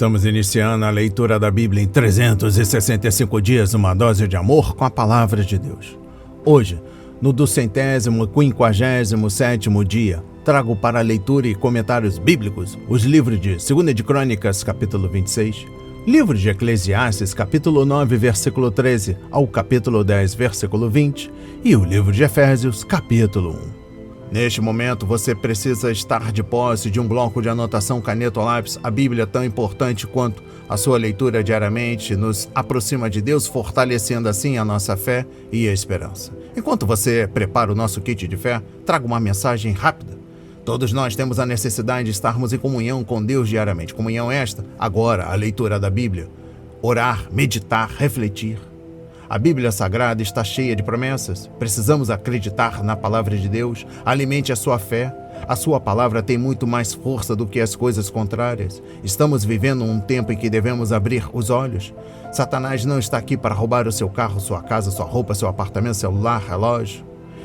Estamos iniciando a leitura da Bíblia em 365 dias, uma dose de amor com a Palavra de Deus. Hoje, no 257º dia, trago para a leitura e comentários bíblicos os livros de 2 de Crônicas, capítulo 26, livro de Eclesiastes, capítulo 9, versículo 13 ao capítulo 10, versículo 20, e o livro de Efésios, capítulo 1. Neste momento, você precisa estar de posse de um bloco de anotação, caneta ou lápis. A Bíblia, tão importante quanto a sua leitura diariamente, nos aproxima de Deus, fortalecendo assim a nossa fé e a esperança. Enquanto você prepara o nosso kit de fé, trago uma mensagem rápida. Todos nós temos a necessidade de estarmos em comunhão com Deus diariamente. Comunhão esta, agora, a leitura da Bíblia. Orar, meditar, refletir. A Bíblia Sagrada está cheia de promessas. Precisamos acreditar na palavra de Deus. Alimente a sua fé. A sua palavra tem muito mais força do que as coisas contrárias. Estamos vivendo um tempo em que devemos abrir os olhos. Satanás não está aqui para roubar o seu carro, sua casa, sua roupa, seu apartamento, celular, relógio.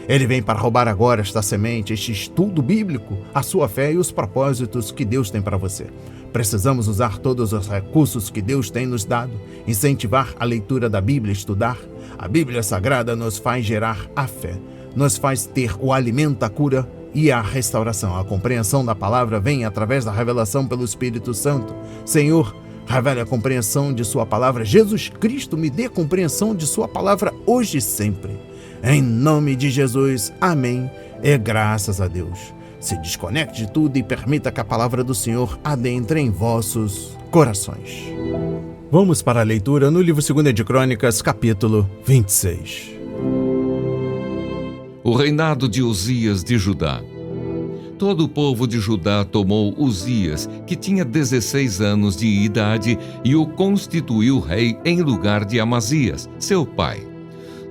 Ele vem para roubar agora esta semente, este estudo bíblico, a sua fé e os propósitos que Deus tem para você. Precisamos usar todos os recursos que Deus tem nos dado, incentivar a leitura da Bíblia, estudar. A Bíblia Sagrada nos faz gerar a fé, nos faz ter o alimento, a cura e a restauração. A compreensão da palavra vem através da revelação pelo Espírito Santo. Senhor, revele a compreensão de sua palavra. Jesus Cristo, me dê compreensão de sua palavra hoje e sempre. Em nome de Jesus, amém, e graças a Deus. Se desconecte de tudo e permita que a palavra do Senhor adentre em vossos corações. Vamos para a leitura no livro 2 de Crônicas, capítulo 26. O reinado de Uzias de Judá. Todo o povo de Judá tomou Uzias, que tinha 16 anos de idade, e o constituiu rei em lugar de Amazias, seu pai.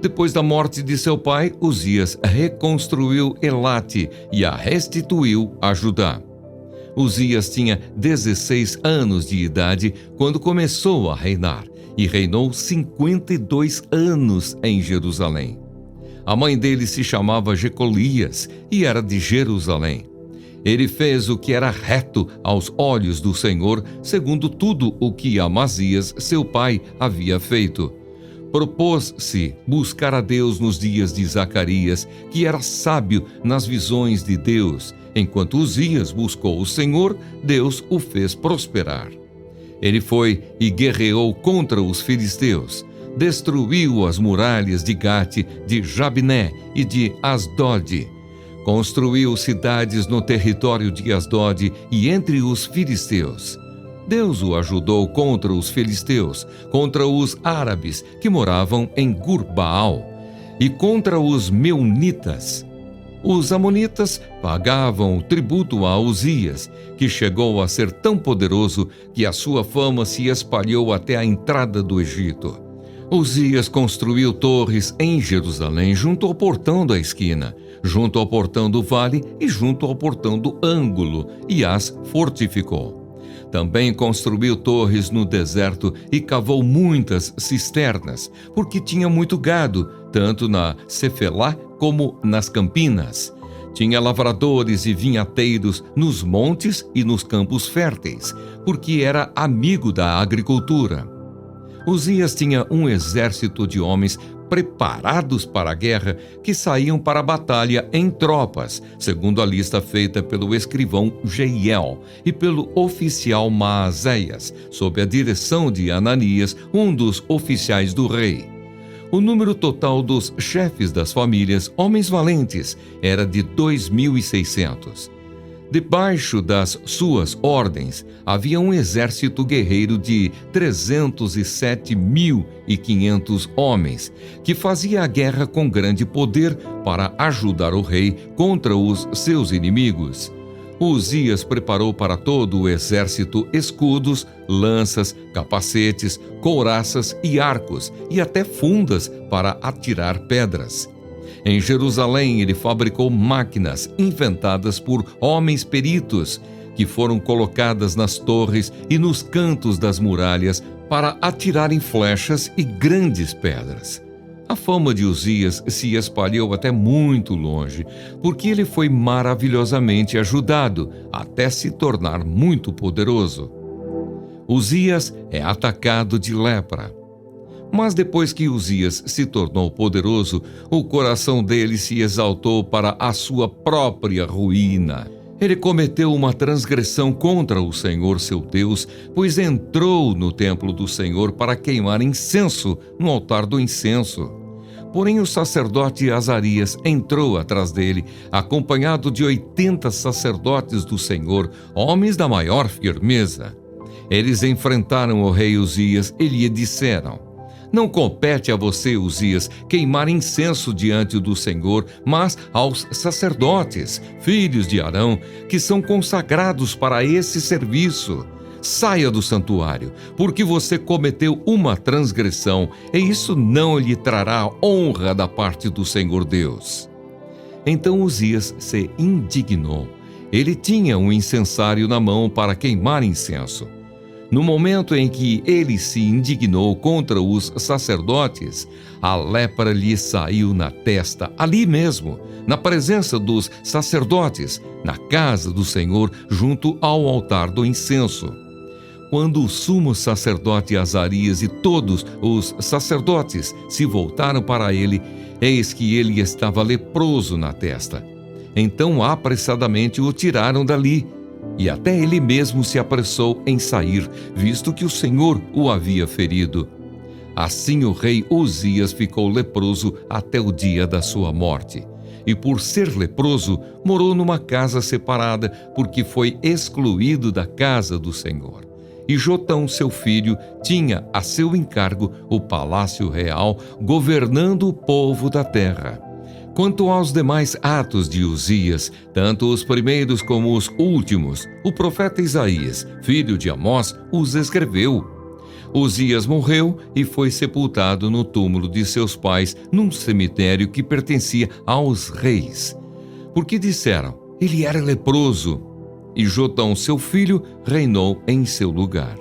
Depois da morte de seu pai, Uzias reconstruiu Elate e a restituiu a Judá. Uzias tinha 16 anos de idade quando começou a reinar e reinou 52 anos em Jerusalém. A mãe dele se chamava Jecolias e era de Jerusalém. Ele fez o que era reto aos olhos do Senhor, segundo tudo o que Amazias, seu pai, havia feito. Propôs-se buscar a Deus nos dias de Zacarias, que era sábio nas visões de Deus. Enquanto Uzias buscou o Senhor, Deus o fez prosperar. Ele foi e guerreou contra os filisteus. Destruiu as muralhas de Gate, de Jabné e de Asdod. Construiu cidades no território de Asdod e entre os filisteus. Deus o ajudou contra os filisteus, contra os árabes que moravam em Gurbaal e contra os meunitas. Os amonitas pagavam tributo a Uzias, que chegou a ser tão poderoso que a sua fama se espalhou até a entrada do Egito. Uzias construiu torres em Jerusalém junto ao portão da esquina, junto ao portão do vale e junto ao portão do ângulo, e as fortificou. Também construiu torres no deserto e cavou muitas cisternas, porque tinha muito gado, tanto na Cefelá como nas campinas. Tinha lavradores e vinhateiros nos montes e nos campos férteis, porque era amigo da agricultura. Uzias tinha um exército de homens preparados para a guerra, que saíam para a batalha em tropas, segundo a lista feita pelo escrivão Jeiel e pelo oficial Maazéias, sob a direção de Ananias, um dos oficiais do rei. O número total dos chefes das famílias, homens valentes, era de 2.600. Debaixo das suas ordens, havia um exército guerreiro de 307.500 homens, que fazia a guerra com grande poder para ajudar o rei contra os seus inimigos. Uzias preparou para todo o exército escudos, lanças, capacetes, couraças e arcos, e até fundas para atirar pedras. Em Jerusalém, ele fabricou máquinas inventadas por homens peritos, que foram colocadas nas torres e nos cantos das muralhas para atirarem flechas e grandes pedras. A fama de Uzias se espalhou até muito longe, porque ele foi maravilhosamente ajudado até se tornar muito poderoso. Uzias é atacado de lepra. Mas depois que Uzias se tornou poderoso, o coração dele se exaltou para a sua própria ruína. Ele cometeu uma transgressão contra o Senhor seu Deus, pois entrou no templo do Senhor para queimar incenso no altar do incenso. Porém o sacerdote Azarias entrou atrás dele, acompanhado de 80 sacerdotes do Senhor, homens da maior firmeza. Eles enfrentaram o rei Uzias e lhe disseram: Não compete a você, Uzias, queimar incenso diante do Senhor, mas aos sacerdotes, filhos de Arão, que são consagrados para esse serviço. Saia do santuário, porque você cometeu uma transgressão, e isso não lhe trará honra da parte do Senhor Deus. Então Uzias se indignou. Ele tinha um incensário na mão para queimar incenso. No momento em que ele se indignou contra os sacerdotes, a lepra lhe saiu na testa, ali mesmo, na presença dos sacerdotes, na casa do Senhor, junto ao altar do incenso. Quando o sumo sacerdote Azarias e todos os sacerdotes se voltaram para ele, eis que ele estava leproso na testa. Então apressadamente o tiraram dali, e até ele mesmo se apressou em sair, visto que o Senhor o havia ferido. Assim o rei Uzias ficou leproso até o dia da sua morte. E por ser leproso, morou numa casa separada, porque foi excluído da casa do Senhor. E Jotão, seu filho, tinha a seu encargo o palácio real, governando o povo da terra. Quanto aos demais atos de Uzias, tanto os primeiros como os últimos, o profeta Isaías, filho de Amós, os escreveu. Uzias morreu e foi sepultado no túmulo de seus pais, num cemitério que pertencia aos reis. Porque disseram: ele era leproso. E Jotão, seu filho, reinou em seu lugar.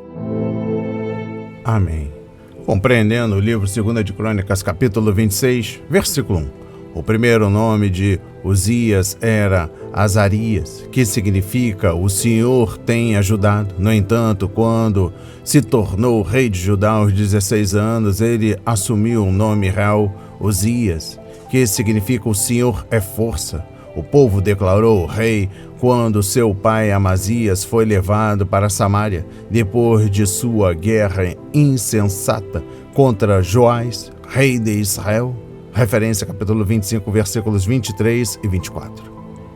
Amém. Compreendendo o livro 2 de Crônicas, capítulo 26, versículo 1. O primeiro nome de Uzias era Azarias, que significa o Senhor tem ajudado. No entanto, quando se tornou rei de Judá aos 16 anos, ele assumiu o nome real Uzias, que significa o Senhor é força. O povo declarou o rei quando seu pai Amazias foi levado para Samaria, depois de sua guerra insensata contra Joás, rei de Israel. Referência capítulo 25, versículos 23 e 24.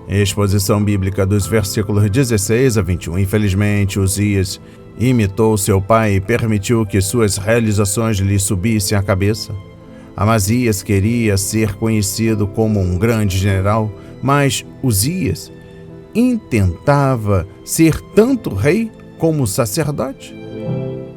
Exposição bíblica dos versículos 16 a 21. Infelizmente, Uzias imitou seu pai e permitiu que suas realizações lhe subissem à cabeça. Amazias queria ser conhecido como um grande general, mas Uzias intentava ser tanto rei como sacerdote.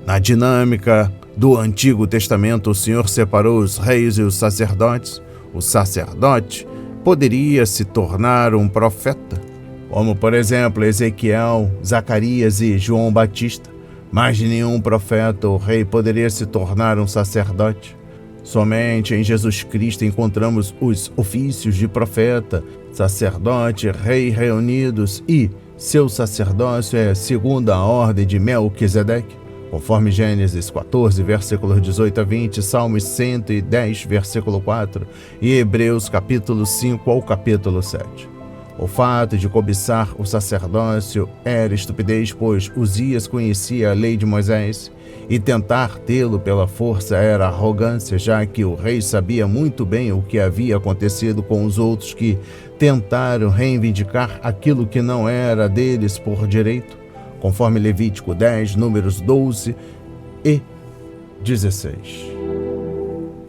Na dinâmica do Antigo Testamento, o Senhor separou os reis e os sacerdotes. O sacerdote poderia se tornar um profeta, como por exemplo Ezequiel, Zacarias e João Batista. Mas nenhum profeta ou rei poderia se tornar um sacerdote. Somente em Jesus Cristo encontramos os ofícios de profeta, sacerdote, rei reunidos, e seu sacerdócio é segundo a ordem de Melquisedeque, conforme Gênesis 14, versículos 18 a 20, Salmos 110, versículo 4 e Hebreus capítulo 5 ao capítulo 7. O fato de cobiçar o sacerdócio era estupidez, pois Uzias conhecia a lei de Moisés, e tentar tê-lo pela força era arrogância, já que o rei sabia muito bem o que havia acontecido com os outros que tentaram reivindicar aquilo que não era deles por direito, conforme Levítico 10, números 12 e 16.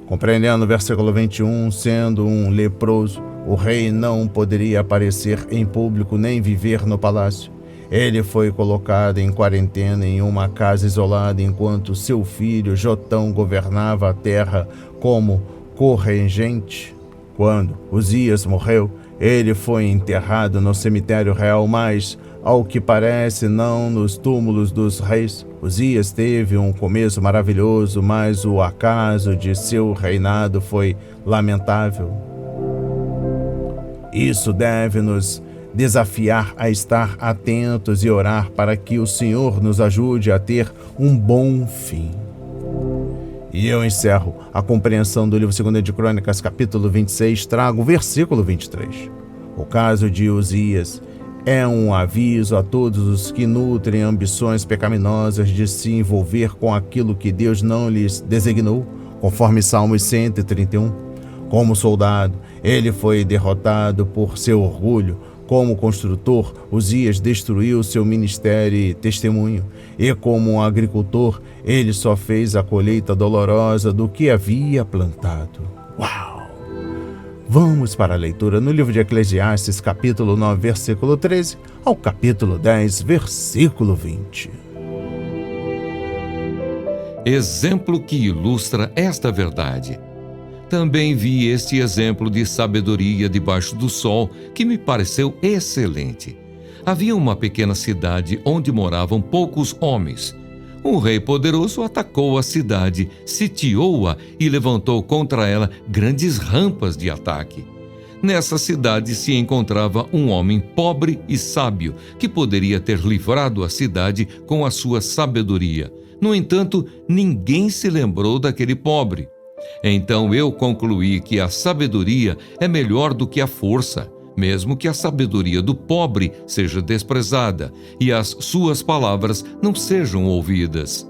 Compreendendo o versículo 21, sendo um leproso, o rei não poderia aparecer em público nem viver no palácio. Ele foi colocado em quarentena em uma casa isolada enquanto seu filho Jotão governava a terra como corregente. Quando Uzias morreu, ele foi enterrado no cemitério real, mas, ao que parece, não nos túmulos dos reis. Uzias teve um começo maravilhoso, mas o acaso de seu reinado foi lamentável. Isso deve nos desafiar a estar atentos e orar para que o Senhor nos ajude a ter um bom fim. E eu encerro a compreensão do livro 2 de Crônicas, capítulo 26, trago o versículo 23. O caso de Uzias é um aviso a todos os que nutrem ambições pecaminosas de se envolver com aquilo que Deus não lhes designou, conforme Salmos 131. Como soldado, ele foi derrotado por seu orgulho. Como construtor, Uzias destruiu seu ministério e testemunho. E como um agricultor, ele só fez a colheita dolorosa do que havia plantado. Uau! Vamos para a leitura no livro de Eclesiastes, capítulo 9, versículo 13, ao capítulo 10, versículo 20. Exemplo que ilustra esta verdade. Também vi este exemplo de sabedoria debaixo do sol, que me pareceu excelente. Havia uma pequena cidade onde moravam poucos homens. Um rei poderoso atacou a cidade, sitiou-a e levantou contra ela grandes rampas de ataque. Nessa cidade se encontrava um homem pobre e sábio, que poderia ter livrado a cidade com a sua sabedoria. No entanto, ninguém se lembrou daquele pobre. Então eu concluí que a sabedoria é melhor do que a força, mesmo que a sabedoria do pobre seja desprezada e as suas palavras não sejam ouvidas.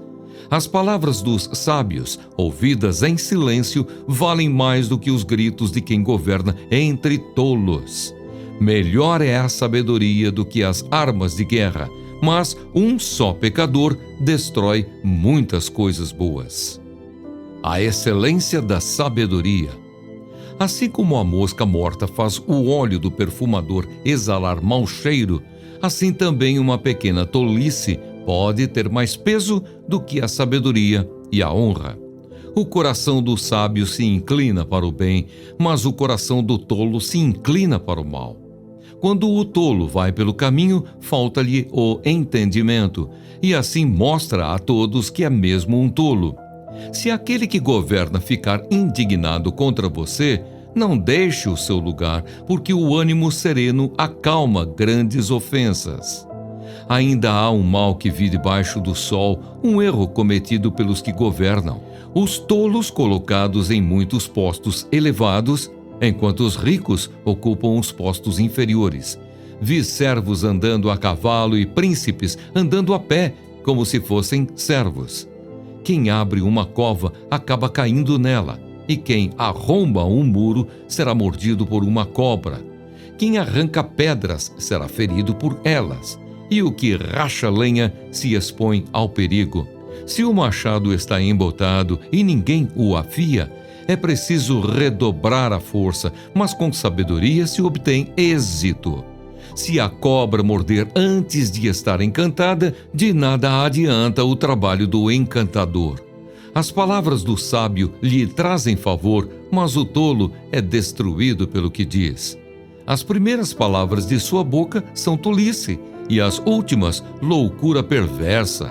As palavras dos sábios, ouvidas em silêncio, valem mais do que os gritos de quem governa entre tolos. Melhor é a sabedoria do que as armas de guerra, mas um só pecador destrói muitas coisas boas. A excelência da sabedoria. Assim como a mosca morta faz o óleo do perfumador exalar mau cheiro, assim também uma pequena tolice pode ter mais peso do que a sabedoria e a honra. O coração do sábio se inclina para o bem, mas o coração do tolo se inclina para o mal. Quando o tolo vai pelo caminho, falta-lhe o entendimento, e assim mostra a todos que é mesmo um tolo. Se aquele que governa ficar indignado contra você, não deixe o seu lugar, porque o ânimo sereno acalma grandes ofensas. Ainda há um mal que vive debaixo do sol, um erro cometido pelos que governam. Os tolos colocados em muitos postos elevados, enquanto os ricos ocupam os postos inferiores. Vi servos andando a cavalo e príncipes andando a pé, como se fossem servos. Quem abre uma cova acaba caindo nela, e quem arromba um muro será mordido por uma cobra. Quem arranca pedras será ferido por elas, e o que racha lenha se expõe ao perigo. Se o machado está embotado e ninguém o afia, é preciso redobrar a força, mas com sabedoria se obtém êxito. Se a cobra morder antes de estar encantada, de nada adianta o trabalho do encantador. As palavras do sábio lhe trazem favor, mas o tolo é destruído pelo que diz. As primeiras palavras de sua boca são tolice, e as últimas, loucura perversa.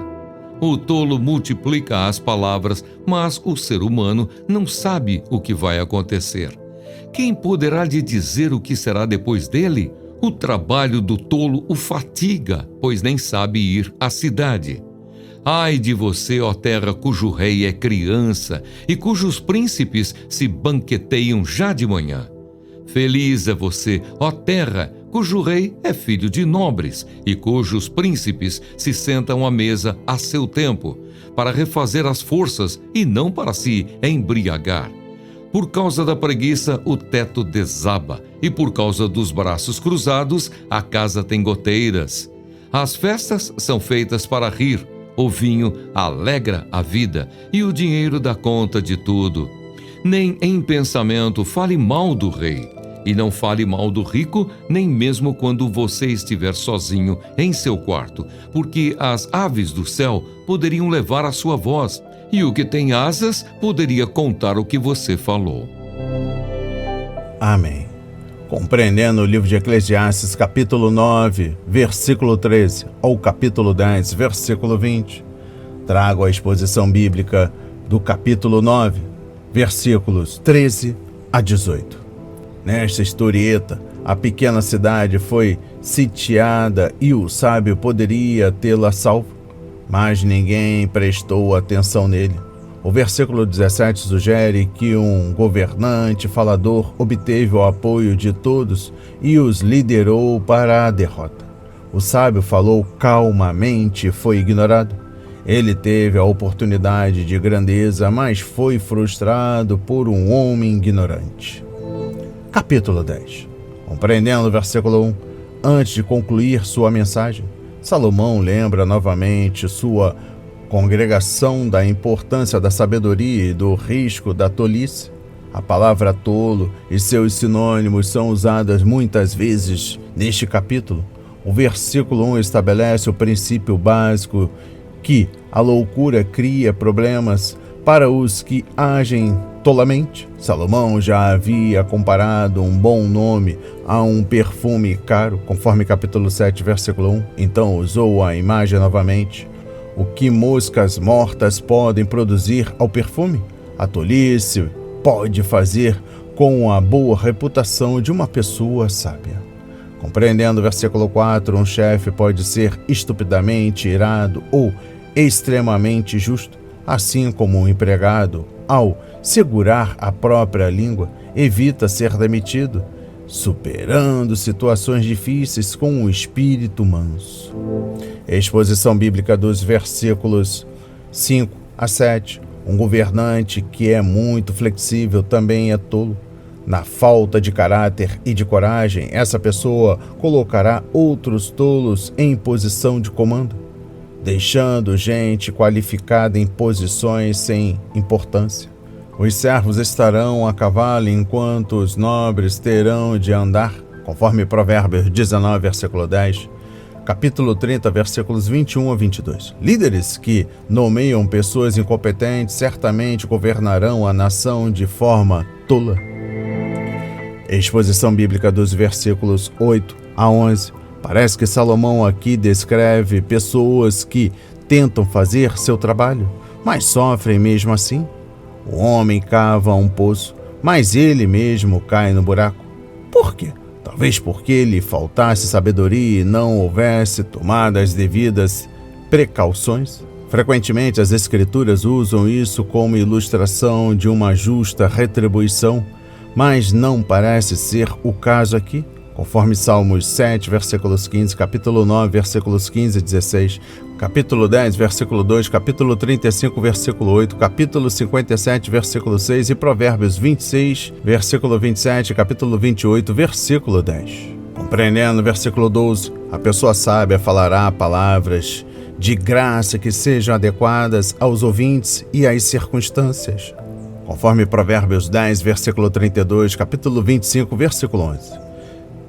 O tolo multiplica as palavras, mas o ser humano não sabe o que vai acontecer. Quem poderá lhe dizer o que será depois dele? O trabalho do tolo o fatiga, pois nem sabe ir à cidade. Ai de você, ó terra, cujo rei é criança e cujos príncipes se banqueteiam já de manhã. Feliz é você, ó terra, cujo rei é filho de nobres e cujos príncipes se sentam à mesa a seu tempo, para refazer as forças e não para se embriagar. Por causa da preguiça, o teto desaba, e por causa dos braços cruzados, a casa tem goteiras. As festas são feitas para rir, o vinho alegra a vida, e o dinheiro dá conta de tudo. Nem em pensamento fale mal do rei, e não fale mal do rico, nem mesmo quando você estiver sozinho em seu quarto, porque as aves do céu poderiam levar a sua voz, e o que tem asas poderia contar o que você falou. Amém. Compreendendo o livro de Eclesiastes, capítulo 9, versículo 13, ao capítulo 10, versículo 20, trago a exposição bíblica do capítulo 9, versículos 13 a 18. Nesta historieta, a pequena cidade foi sitiada e o sábio poderia tê-la salvo, mas ninguém prestou atenção nele. O versículo 17 sugere que um governante falador obteve o apoio de todos e os liderou para a derrota. O sábio falou calmamente e foi ignorado. Ele teve a oportunidade de grandeza, mas foi frustrado por um homem ignorante. Capítulo 10. Compreendendo o versículo 1, antes de concluir sua mensagem, Salomão lembra novamente sua congregação da importância da sabedoria e do risco da tolice. A palavra tolo e seus sinônimos são usadas muitas vezes neste capítulo. O versículo 1 estabelece o princípio básico que a loucura cria problemas para os que agem tolamente. Salomão já havia comparado um bom nome a um perfume caro, conforme capítulo 7, versículo 1. Então usou a imagem novamente. O que moscas mortas podem produzir ao perfume? A tolice pode fazer com a boa reputação de uma pessoa sábia. Compreendendo o versículo 4, um chefe pode ser estupidamente irado ou extremamente justo, assim como um empregado, ao segurar a própria língua, evita ser demitido, superando situações difíceis com um espírito manso. Exposição bíblica dos versículos 5 a 7. Um governante que é muito flexível também é tolo. Na falta de caráter e de coragem, essa pessoa colocará outros tolos em posição de comando, deixando gente qualificada em posições sem importância. Os servos estarão a cavalo enquanto os nobres terão de andar, conforme Provérbios 19, versículo 10, capítulo 30, versículos 21 a 22. Líderes que nomeiam pessoas incompetentes certamente governarão a nação de forma tola. Exposição bíblica dos versículos 8 a 11. Parece que Salomão aqui descreve pessoas que tentam fazer seu trabalho, mas sofrem mesmo assim. O homem cava um poço, mas ele mesmo cai no buraco. Por quê? Talvez porque lhe faltasse sabedoria e não houvesse tomado as devidas precauções. Frequentemente as Escrituras usam isso como ilustração de uma justa retribuição, mas não parece ser o caso aqui. Conforme Salmos 7, versículos 15, capítulo 9, versículos 15 e 16, capítulo 10, versículo 2, capítulo 35, versículo 8, capítulo 57, versículo 6 e Provérbios 26, versículo 27, capítulo 28, versículo 10. Compreendendo o versículo 12, a pessoa sábia falará palavras de graça que sejam adequadas aos ouvintes e às circunstâncias. Conforme Provérbios 10, versículo 32, capítulo 25, versículo 11.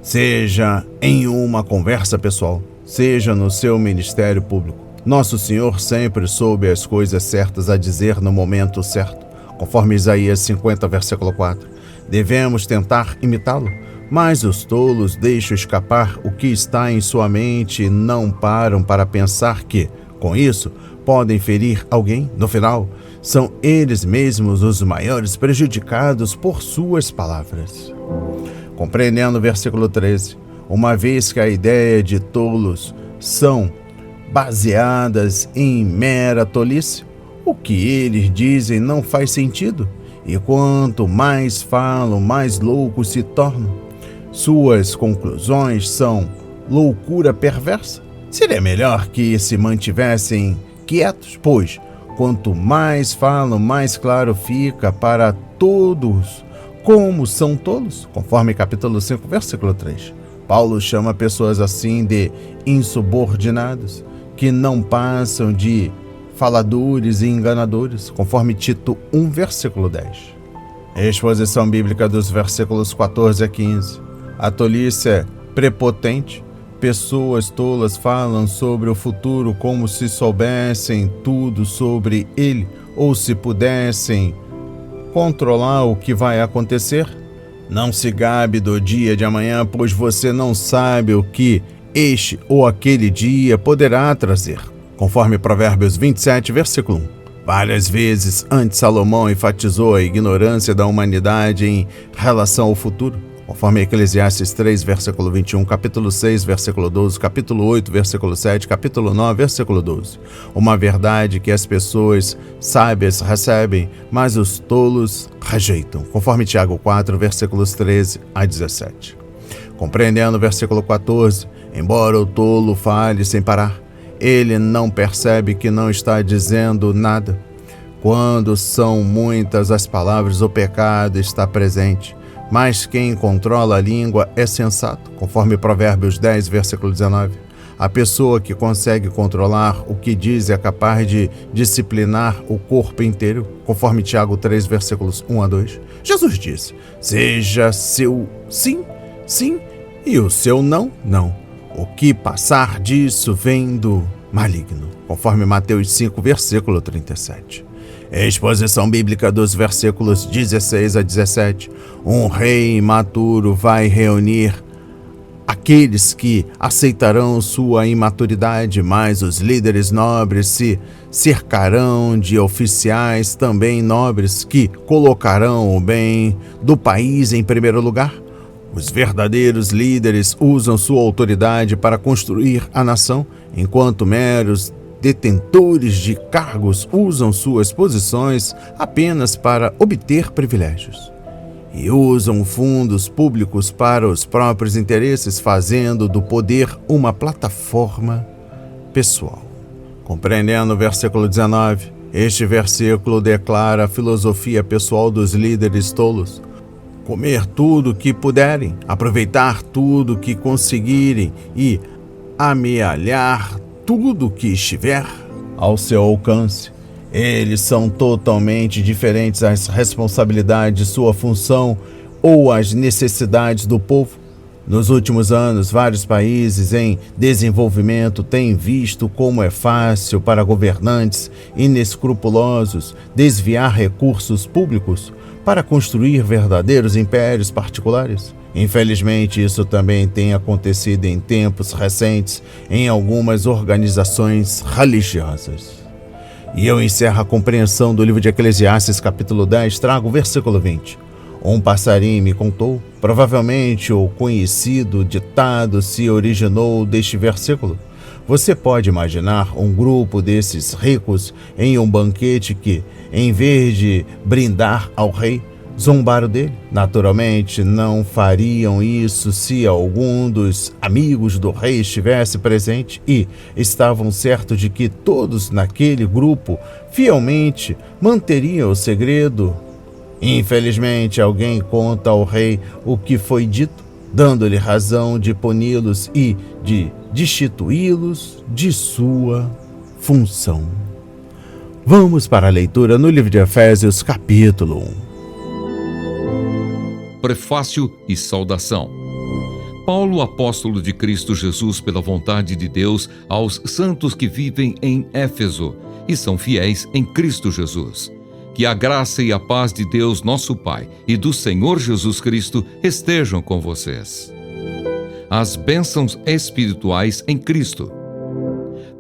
Seja em uma conversa pessoal, seja no seu ministério público, Nosso Senhor sempre soube as coisas certas a dizer no momento certo. Conforme Isaías 50, versículo 4. Devemos tentar imitá-lo, mas os tolos deixam escapar o que está em sua mente e não param para pensar que, com isso, podem ferir alguém. No final, são eles mesmos os maiores prejudicados por suas palavras. Compreendendo o versículo 13, uma vez que a ideia de tolos são baseadas em mera tolice, o que eles dizem não faz sentido, e quanto mais falam, mais loucos se tornam. Suas conclusões são loucura perversa. Seria melhor que se mantivessem quietos, pois quanto mais falam, mais claro fica para todos como são tolos, conforme capítulo 5, versículo 3. Paulo chama pessoas assim de insubordinados, que não passam de faladores e enganadores, conforme Tito 1, versículo 10. Exposição bíblica dos versículos 14 a 15. A tolice é prepotente. Pessoas tolas falam sobre o futuro como se soubessem tudo sobre ele, ou se pudessem controlar o que vai acontecer. Não se gabe do dia de amanhã, pois você não sabe o que este ou aquele dia poderá trazer. Conforme Provérbios 27, versículo 1. Várias vezes antes Salomão enfatizou a ignorância da humanidade em relação ao futuro. conforme Eclesiastes 3, versículo 21, capítulo 6, versículo 12, capítulo 8, versículo 7, capítulo 9, versículo 12. Uma verdade que as pessoas sábias recebem, mas os tolos rejeitam, conforme Tiago 4, versículos 13 a 17. Compreendendo o versículo 14, embora o tolo fale sem parar, ele não percebe que não está dizendo nada. Quando são muitas as palavras, o pecado está presente. Mas quem controla a língua é sensato, conforme Provérbios 10, versículo 19. A pessoa que consegue controlar o que diz é capaz de disciplinar o corpo inteiro, conforme Tiago 3, versículos 1 a 2. Jesus disse: seja seu sim, sim, e o seu não, não. O que passar disso vem do maligno, conforme Mateus 5, versículo 37. Exposição bíblica dos versículos 16 a 17. Um rei imaturo vai reunir aqueles que aceitarão sua imaturidade, mas os líderes nobres se cercarão de oficiais também nobres que colocarão o bem do país em primeiro lugar. Os verdadeiros líderes usam sua autoridade para construir a nação, enquanto meros detentores de cargos usam suas posições apenas para obter privilégios. E usam fundos públicos para os próprios interesses, fazendo do poder uma plataforma pessoal. Compreendendo o versículo 19, este versículo declara a filosofia pessoal dos líderes tolos: comer tudo o que puderem, aproveitar tudo o que conseguirem e amealhar tudo que estiver ao seu alcance. Eles são totalmente diferentes às responsabilidades de sua função ou às necessidades do povo. Nos últimos anos, vários países em desenvolvimento têm visto como é fácil para governantes inescrupulosos desviar recursos públicos para construir verdadeiros impérios particulares. Infelizmente, isso também tem acontecido em tempos recentes em algumas organizações religiosas. E eu encerro a compreensão do livro de Eclesiastes, capítulo 10, trago o versículo 20. Um passarinho me contou, provavelmente o conhecido ditado se originou deste versículo. Você pode imaginar um grupo desses ricos em um banquete que, em vez de brindar ao rei, zombaram dele. Naturalmente, não fariam isso se algum dos amigos do rei estivesse presente e estavam certos de que todos naquele grupo fielmente manteriam o segredo. Infelizmente, alguém conta ao rei o que foi dito, dando-lhe razão de puni-los e de destituí-los de sua função. Vamos para a leitura no livro de Efésios, capítulo 1. Prefácio e saudação. Paulo, apóstolo de Cristo Jesus pela vontade de Deus, aos santos que vivem em Éfeso e são fiéis em Cristo Jesus. Que a graça e a paz de Deus, nosso Pai, e do Senhor Jesus Cristo estejam com vocês. As bênçãos espirituais em Cristo.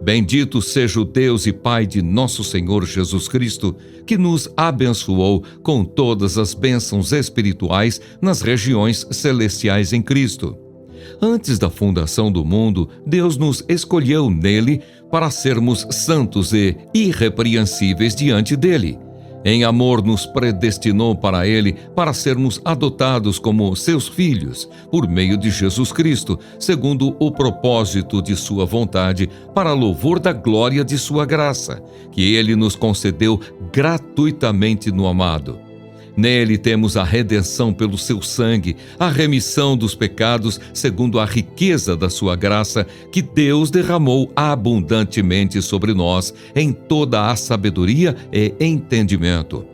Bendito seja o Deus e Pai de nosso Senhor Jesus Cristo, que nos abençoou com todas as bênçãos espirituais nas regiões celestiais em Cristo. Antes da fundação do mundo, Deus nos escolheu nele para sermos santos e irrepreensíveis diante dele. Em amor nos predestinou para ele, para sermos adotados como seus filhos, por meio de Jesus Cristo, segundo o propósito de sua vontade, para louvor da glória de sua graça, que ele nos concedeu gratuitamente no amado. Nele temos a redenção pelo seu sangue, a remissão dos pecados segundo a riqueza da sua graça, que Deus derramou abundantemente sobre nós em toda a sabedoria e entendimento.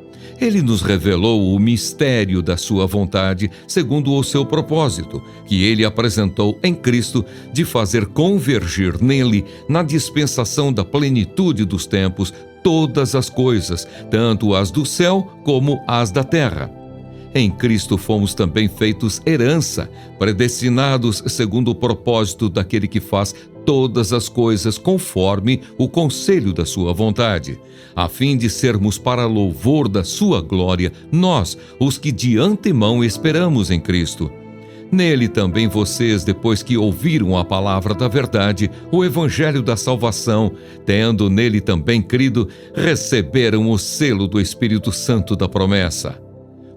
Ele nos revelou o mistério da sua vontade, segundo o seu propósito, que ele apresentou em Cristo, de fazer convergir nele, na dispensação da plenitude dos tempos, todas as coisas, tanto as do céu como as da terra. Em Cristo fomos também feitos herança, predestinados segundo o propósito daquele que faz todas as coisas conforme o conselho da sua vontade, a fim de sermos para louvor da sua glória, nós, os que de antemão esperamos em Cristo. Nele também vocês, depois que ouviram a palavra da verdade, o evangelho da salvação, tendo nele também crido, receberam o selo do Espírito Santo da promessa.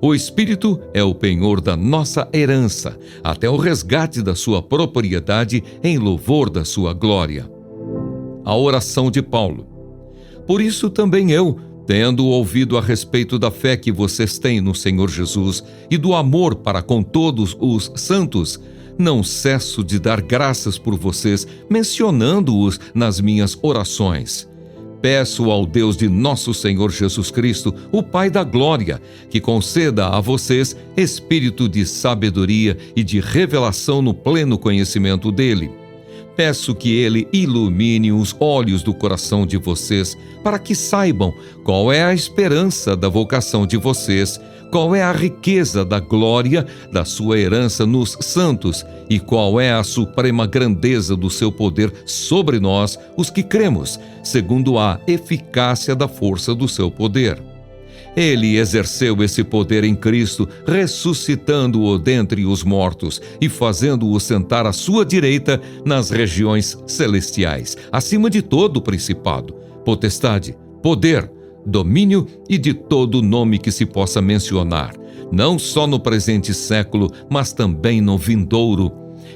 O Espírito é o penhor da nossa herança, até o resgate da sua propriedade em louvor da sua glória. A oração de Paulo. Por isso também eu, tendo ouvido a respeito da fé que vocês têm no Senhor Jesus e do amor para com todos os santos, não cesso de dar graças por vocês, mencionando-os nas minhas orações. Peço ao Deus de nosso Senhor Jesus Cristo, o Pai da Glória, que conceda a vocês espírito de sabedoria e de revelação no pleno conhecimento dele. Peço que ele ilumine os olhos do coração de vocês, para que saibam qual é a esperança da vocação de vocês, qual é a riqueza da glória da sua herança nos santos e qual é a suprema grandeza do seu poder sobre nós, os que cremos, segundo a eficácia da força do seu poder. Ele exerceu esse poder em Cristo, ressuscitando-o dentre os mortos e fazendo-o sentar à sua direita nas regiões celestiais, acima de todo principado, potestade, poder, domínio e de todo nome que se possa mencionar, não só no presente século, mas também no vindouro.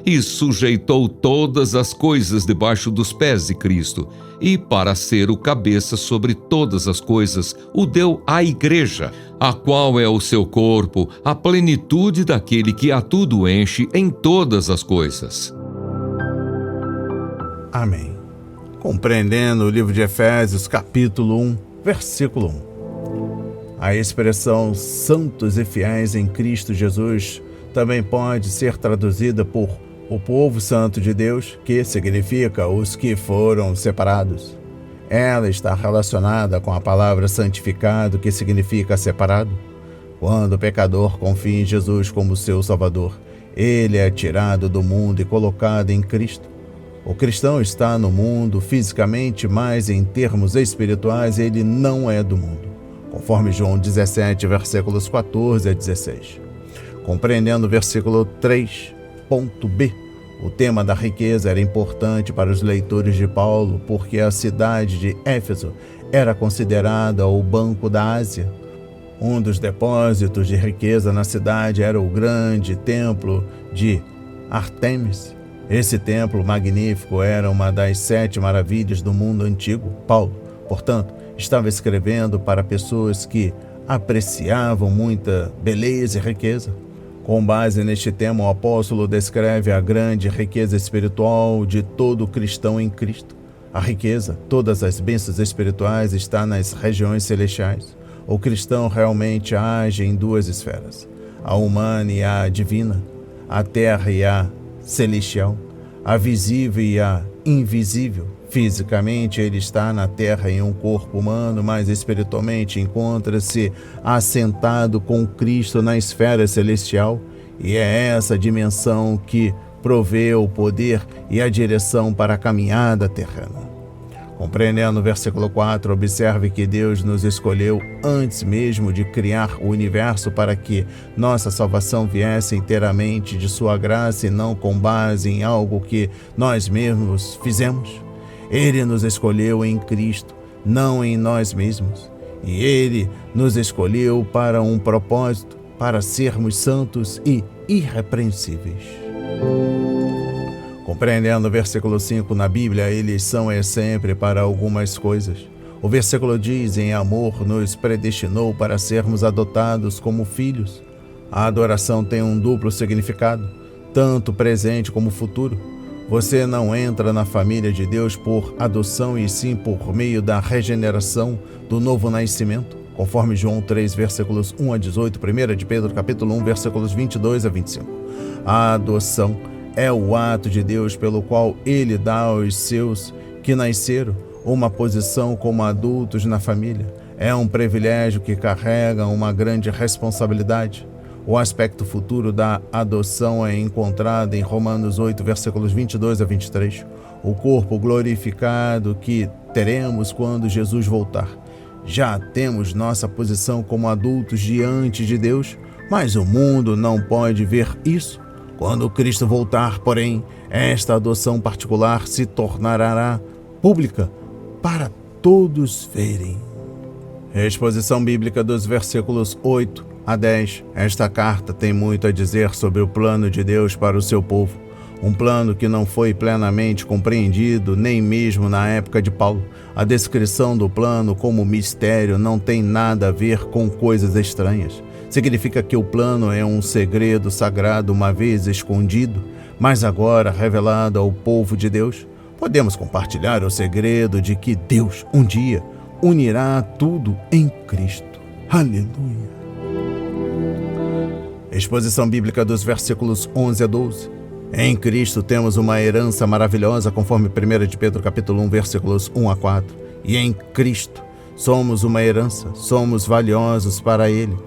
E sujeitou todas as coisas debaixo dos pés de Cristo, e para ser o cabeça sobre todas as coisas, o deu à Igreja, a qual é o seu corpo, a plenitude daquele que a tudo enche em todas as coisas. Amém. Compreendendo o livro de Efésios, capítulo 1, versículo 1. A expressão santos e fiéis em Cristo Jesus também pode ser traduzida por o povo santo de Deus, que significa os que foram separados. Ela está relacionada com a palavra santificado, que significa separado. Quando o pecador confia em Jesus como seu Salvador, ele é tirado do mundo e colocado em Cristo. O cristão está no mundo fisicamente, mas em termos espirituais ele não é do mundo, conforme João 17, versículos 14 a 16. Compreendendo o versículo 3.b, o tema da riqueza era importante para os leitores de Paulo, porque a cidade de Éfeso era considerada o Banco da Ásia. Um dos depósitos de riqueza na cidade era o grande templo de Ártemis. Esse templo magnífico era uma das 7 maravilhas do mundo antigo. Paulo, portanto, estava escrevendo para pessoas que apreciavam muita beleza e riqueza. Com base neste tema, o apóstolo descreve a grande riqueza espiritual de todo cristão em Cristo. A riqueza, todas as bênçãos espirituais, está nas regiões celestiais. O cristão realmente age em 2 esferas, a humana e a divina, a terra e a celestial, a visível e a invisível. Fisicamente, ele está na terra em um corpo humano, mas espiritualmente encontra-se assentado com Cristo na esfera celestial, e é essa dimensão que provê o poder e a direção para a caminhada terrena. Compreendendo o versículo 4, observe que Deus nos escolheu antes mesmo de criar o universo para que nossa salvação viesse inteiramente de sua graça e não com base em algo que nós mesmos fizemos. Ele nos escolheu em Cristo, não em nós mesmos. E Ele nos escolheu para um propósito, para sermos santos e irrepreensíveis. Compreendendo o versículo 5 na Bíblia, eles são sempre para algumas coisas. O versículo diz: em amor nos predestinou para sermos adotados como filhos. A adoração tem um duplo significado, tanto presente como futuro. Você não entra na família de Deus por adoção e sim por meio da regeneração, do novo nascimento, conforme João 3, versículos 1 a 18, 1 de Pedro, capítulo 1, versículos 22 a 25. A adoção é o ato de Deus pelo qual Ele dá aos seus que nasceram uma posição como adultos na família. É um privilégio que carrega uma grande responsabilidade. O aspecto futuro da adoção é encontrado em Romanos 8, versículos 22 a 23. O corpo glorificado que teremos quando Jesus voltar. Já temos nossa posição como adultos diante de Deus, mas o mundo não pode ver isso. Quando Cristo voltar, porém, esta adoção particular se tornará pública para todos verem. Exposição bíblica dos versículos 8 a 10. Esta carta tem muito a dizer sobre o plano de Deus para o seu povo. Um plano que não foi plenamente compreendido nem mesmo na época de Paulo. A descrição do plano como mistério não tem nada a ver com coisas estranhas. Significa que o plano é um segredo sagrado uma vez escondido, mas agora revelado ao povo de Deus. Podemos compartilhar o segredo de que Deus, um dia, unirá tudo em Cristo. Aleluia! Exposição bíblica dos versículos 11 a 12. Em Cristo temos uma herança maravilhosa, conforme 1 de Pedro capítulo 1, versículos 1 a 4. E em Cristo somos uma herança, somos valiosos para Ele.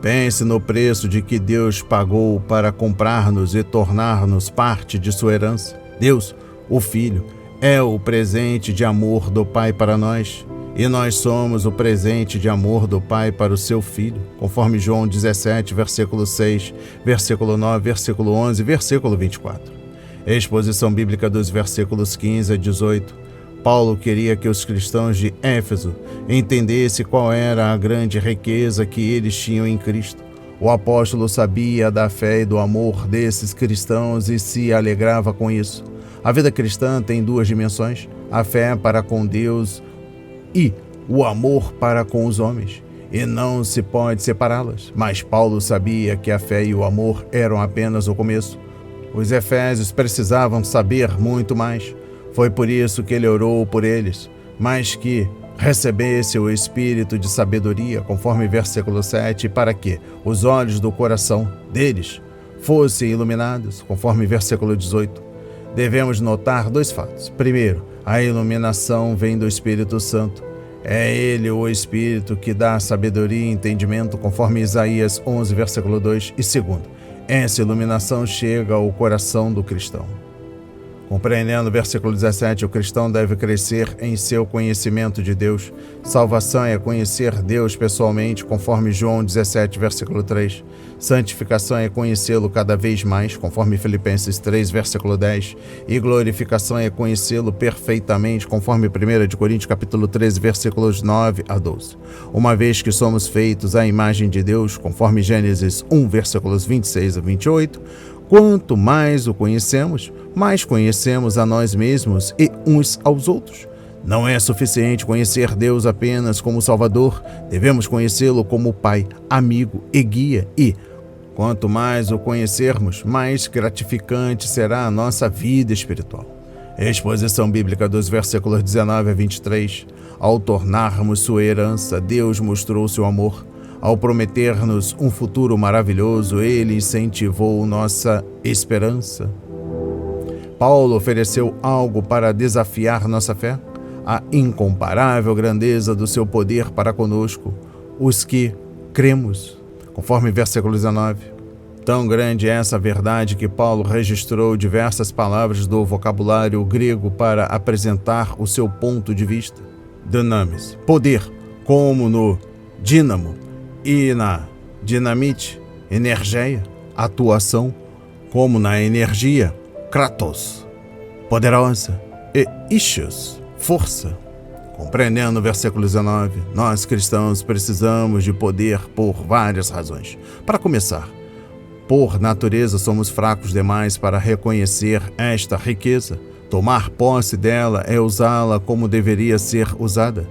Pense no preço de que Deus pagou para comprar-nos e tornar-nos parte de sua herança. Deus, o Filho, é o presente de amor do Pai para nós, e nós somos o presente de amor do Pai para o seu Filho, conforme João 17, versículo 6, versículo 9, versículo 11, versículo 24. Exposição bíblica dos versículos 15 a 18. Paulo queria que os cristãos de Éfeso entendessem qual era a grande riqueza que eles tinham em Cristo. O apóstolo sabia da fé e do amor desses cristãos e se alegrava com isso. A vida cristã tem duas dimensões: a fé para com Deus e o amor para com os homens, e não se pode separá-las. Mas Paulo sabia que a fé e o amor eram apenas o começo. Os efésios precisavam saber muito mais. Foi por isso que ele orou por eles, mas que recebesse o espírito de sabedoria, conforme versículo 7, para que os olhos do coração deles fossem iluminados, conforme versículo 18. Devemos notar dois fatos. Primeiro, a iluminação vem do Espírito Santo. É Ele, o Espírito, que dá sabedoria e entendimento, conforme Isaías 11, versículo 2. E segundo, essa iluminação chega ao coração do cristão. Compreendendo o versículo 17, o cristão deve crescer em seu conhecimento de Deus. Salvação é conhecer Deus pessoalmente, conforme João 17, versículo 3. Santificação é conhecê-lo cada vez mais, conforme Filipenses 3, versículo 10. E glorificação é conhecê-lo perfeitamente, conforme 1 de Coríntios capítulo 13, versículos 9 a 12. Uma vez que somos feitos à imagem de Deus, conforme Gênesis 1, versículos 26 a 28, quanto mais o conhecemos, mais conhecemos a nós mesmos e uns aos outros. Não é suficiente conhecer Deus apenas como Salvador, devemos conhecê-lo como Pai, amigo e guia. E, quanto mais o conhecermos, mais gratificante será a nossa vida espiritual. Exposição bíblica dos versículos 19 a 23. Ao tornarmos sua herança, Deus mostrou seu amor. Ao prometer-nos um futuro maravilhoso, Ele incentivou nossa esperança. Paulo ofereceu algo para desafiar nossa fé: a incomparável grandeza do seu poder para conosco, os que cremos, conforme versículo 19. Tão grande é essa verdade que Paulo registrou diversas palavras do vocabulário grego para apresentar o seu ponto de vista. Dunamis, poder, como no dínamo, e na dinamite, energia, atuação, como na energia, kratos, poderosa, e ischos, força. Compreendendo o versículo 19, nós cristãos precisamos de poder por várias razões. Para começar, por natureza somos fracos demais para reconhecer esta riqueza. Tomar posse dela é usá-la como deveria ser usada.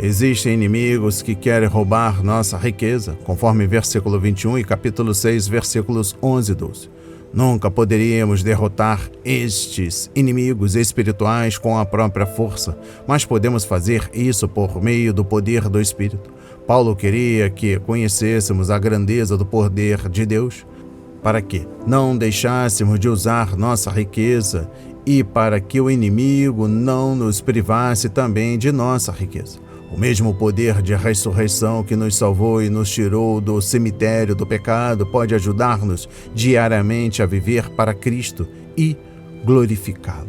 Existem inimigos que querem roubar nossa riqueza, conforme versículo 21 e capítulo 6, versículos 11 e 12. Nunca poderíamos derrotar estes inimigos espirituais com a própria força, mas podemos fazer isso por meio do poder do Espírito. Paulo queria que conhecêssemos a grandeza do poder de Deus, para que não deixássemos de usar nossa riqueza e para que o inimigo não nos privasse também de nossa riqueza. O mesmo poder de ressurreição que nos salvou e nos tirou do cemitério do pecado pode ajudar-nos diariamente a viver para Cristo e glorificá-lo.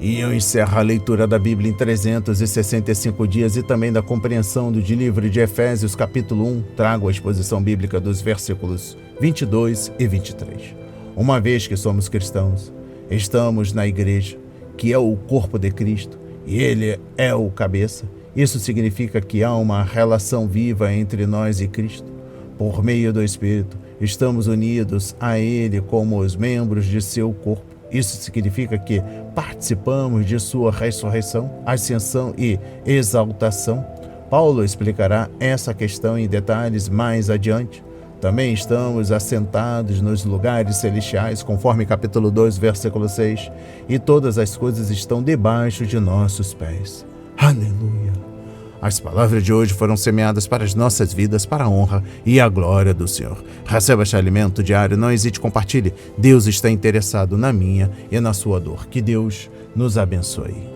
E eu encerro a leitura da Bíblia em 365 dias e também da compreensão do livro de Efésios capítulo 1. Trago a exposição bíblica dos versículos 22 e 23. Uma vez que somos cristãos, estamos na igreja, que é o corpo de Cristo, e Ele é o cabeça. Isso significa que há uma relação viva entre nós e Cristo. Por meio do Espírito, estamos unidos a Ele como os membros de seu corpo. Isso significa que participamos de sua ressurreição, ascensão e exaltação. Paulo explicará essa questão em detalhes mais adiante. Também estamos assentados nos lugares celestiais, conforme capítulo 2, versículo 6, e todas as coisas estão debaixo de nossos pés. Aleluia! As palavras de hoje foram semeadas para as nossas vidas, para a honra e a glória do Senhor. Receba este alimento diário, não hesite, compartilhe. Deus está interessado na minha e na sua dor. Que Deus nos abençoe.